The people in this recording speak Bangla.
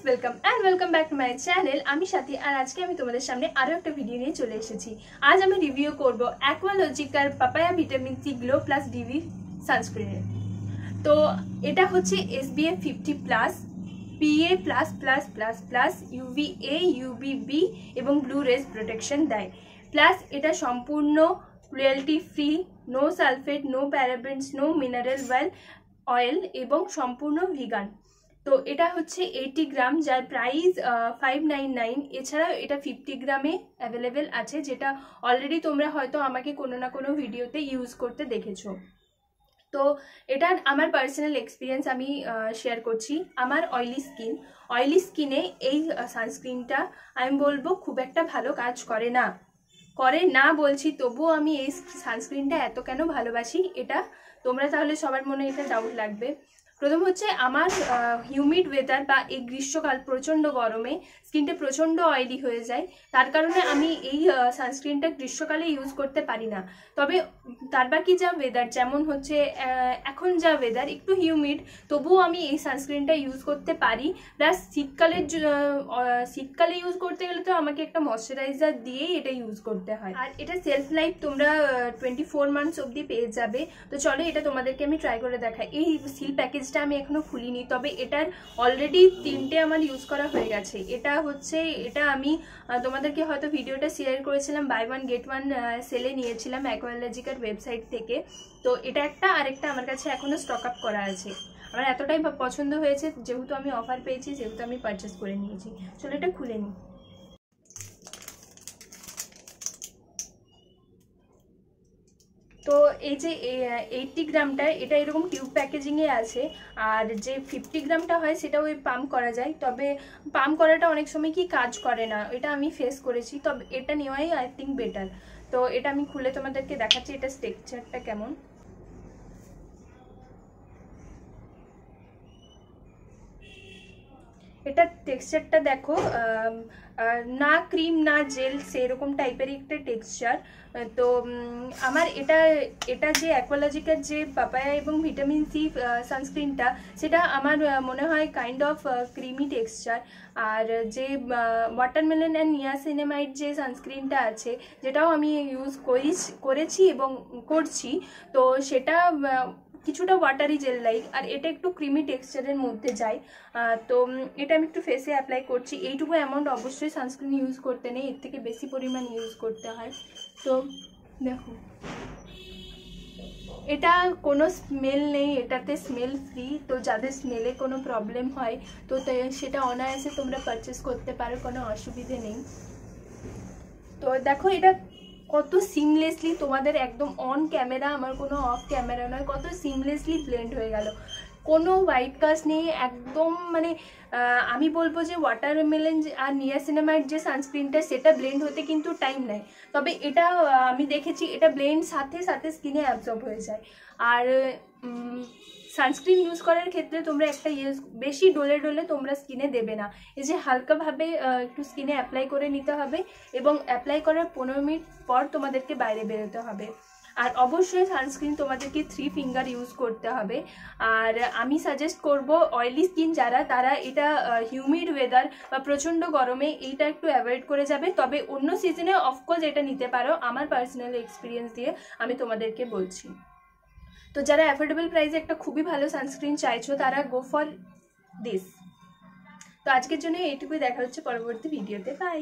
Welcome back to my channel. आमी साथी और आज के आमी तुम्हारे सामने आरो एक भिडियो निये चले एसेछि। आज आमी रिव्यू करब एक्वालॉजिकार papaya vitamin C glow plus dewy sunscreen. तो एटा होच्छे SPF 50+ PA++++ UVA UVB एवं ब्लू रेज प्रोटेक्शन देय। प्लस एटा सम्पूर्ण cruelty free, no sulphate, no parabens, no mineral oil एवं सम्पूर्ण ভিগান। तो এটা হচ্ছে 80 গ্রাম, যার প্রাইস 599। এছাড়াও এটা 50 গ্রামে অ্যাভেলেবেল আছে, যেটা অলরেডি তোমরা হয়তো আমাকে কোনো না কোনো ভিডিওতে ইউজ করতে দেখেছো। তো এটা আমার পার্সোনাল এক্সপিরিয়েন্স আমি শেয়ার করছি। আমার অয়েলি স্কিনে এই সানস্ক্রিনটা আমি বলবো খুব একটা ভালো কাজ করে না বলছি, তবুও আমি এই সানস্ক্রিনটা এত কেন ভালোবাসি এটা তোমরা তাহলে সবার মনে এটা ডাউট লাগবে। प्रथम होच्छे आमार हिउमिड वेदार बा एक ग्रीष्मकाल प्रचंड गरमे स्किनटा प्रचंड अयेली हो जाए, तार कारणे आमी एई सानस्क्रिनटा ग्रीष्मकाले यूज करते पारी ना। तबे तार बाकी जा वेदार जेमन होच्छे एखन जा वेदार एकटु हिउमिड, तबुओ आमी एई सानस्क्रिनटा यूज करते पारी। प्लस शीतकाले यूज करते गेले तो आमाके एकटा मयश्चाराइजार दिएई एटा यूज करते हय। आर एटा सेल्फ लाइफ तोमरा 24 मान्थ्स अब्दि पेये जाबे। तो चलो एटा तोमादेरके आमी ट्राई करे देखाई। एई सील पैकेज আমি এখনো খুলিনি, তবে এটার অলরেডি 3টে আমার ইউজ করা হয়ে গেছে। এটা আমি তোমাদেরকে হয়তো ভিডিওটা শেয়ার করেছিলাম, বাই 1 গেট 1 সেলে নিয়েছিলাম অ্যাকোয়ালজিকার ওয়েবসাইট থেকে। তো এটা একটা, আরেকটা আমার কাছে এখনো স্টক আপ করা আছে। আমার এতটাই পছন্দ হয়েছে যেহেতু আমি অফার পেয়েছি, যেহেতু আমি পারচেজ করে নিয়েছি। চলো এটা খুলে নিই। तो ये 80 গ্রামটা এটা এরকম টিউব প্যাকেজিংয়ে আছে, আর যে 50 গ্রামটা হয় সেটা ওই পাম্প করা যায়। তবে পাম্প করাটা অনেক সময় কি কাজ করে না, এটা আমি ফেস করেছি। তবে এটা নেওয়াই আই থিঙ্ক বেটার। তো এটা আমি খুলে তোমাদেরকে দেখাচ্ছি এটা টেক্সচারটা কেমন। এটা টেক্সচারটা দেখো, না ক্রিম না জেল সেরকম টাইপের একটা টেক্সচার। তো আমার এটা যে অ্যাকোয়ালজিকার যে পাপায়া এবং ভিটামিন সি সানস্ক্রিনটা, সেটা আমার মনে হয় কাইন্ড অফ ক্রিমি টেক্সচার। আর যে ওয়াটারমেলন অ্যান্ড নিয়াসিনামাইড যে সানস্ক্রিনটা আছে, যেটাও আমি ইউজ করেছি এবং করছি, তো সেটা কিছুটা ওয়াটারি জেল লাইক, আর এটা একটু ক্রিমি টেক্সচারের মধ্যে যায়। তো এটা আমি একটু ফেসে অ্যাপ্লাই করছি। এইটুকু অ্যামাউন্ট অবশ্যই সানস্ক্রিন ইউজ করতে নেই, এর থেকে বেশি পরিমাণ ইউজ করতে হয়। তো দেখো এটা কোনো স্মেল নেই, এটাতে স্মেল ফ্রি। তো যাদের স্মেলে কোনো প্রবলেম হয় তো সেটা অনায়াসে তোমরা পারচেস করতে পারো, কোনো অসুবিধে নেই। তো দেখো এটা কত সিমলেসলি তোমাদের একদম অন ক্যামেরা, আমার কোনো অফ ক্যামেরা নয়, কত সিমলেসলি ব্লেন্ড হয়ে গেল। কোনো হোয়াইট কাস্ট নেই একদম। মানে আমি বলবো যে ওয়াটারমেলন আর নিয়াসিনামাইড যে সানস্ক্রিনটা সেটা ব্লেন্ড হতে কিন্তু টাইম নেয়, তবে এটা আমি দেখেছি এটা ব্লেন্ড সাথে সাথে স্কিনে অ্যাবজর্ব হয়ে যায়। আর সানস্ক্রিন ইউজ করার ক্ষেত্রে তোমরা একটা বেশি ডলে তোমরা স্কিনে দেবে না। এই যে হালকাভাবে একটু স্কিনে অ্যাপ্লাই করে নিতে হবে, এবং অ্যাপ্লাই করার 15 মিনিট পর তোমাদেরকে বাইরে বেরোতে হবে। আর অবশ্যই সানস্ক্রিন তোমাদেরকে 3 ফিঙ্গার ইউজ করতে হবে। আর আমি সাজেস্ট করব অয়েলি স্কিন যারা, তারা এটা হিউমিড ওয়েদার বা প্রচণ্ড গরমে এইটা একটু অ্যাভয়েড করে যাবে। তবে অন্য সিজনে অফকোর্স এটা নিতে পারো, আমার পার্সোনাল এক্সপিরিয়েন্স দিয়ে আমি তোমাদেরকে বলছি। তো যারা অ্যাফোর্ডেবল প্রাইসে একটা খুবই ভালো সানস্ক্রিন চাইছো, তারা গো ফর দিস। তো আজকের জন্য এইটুকুই, দেখা হচ্ছে পরবর্তী ভিডিওতে। বাই।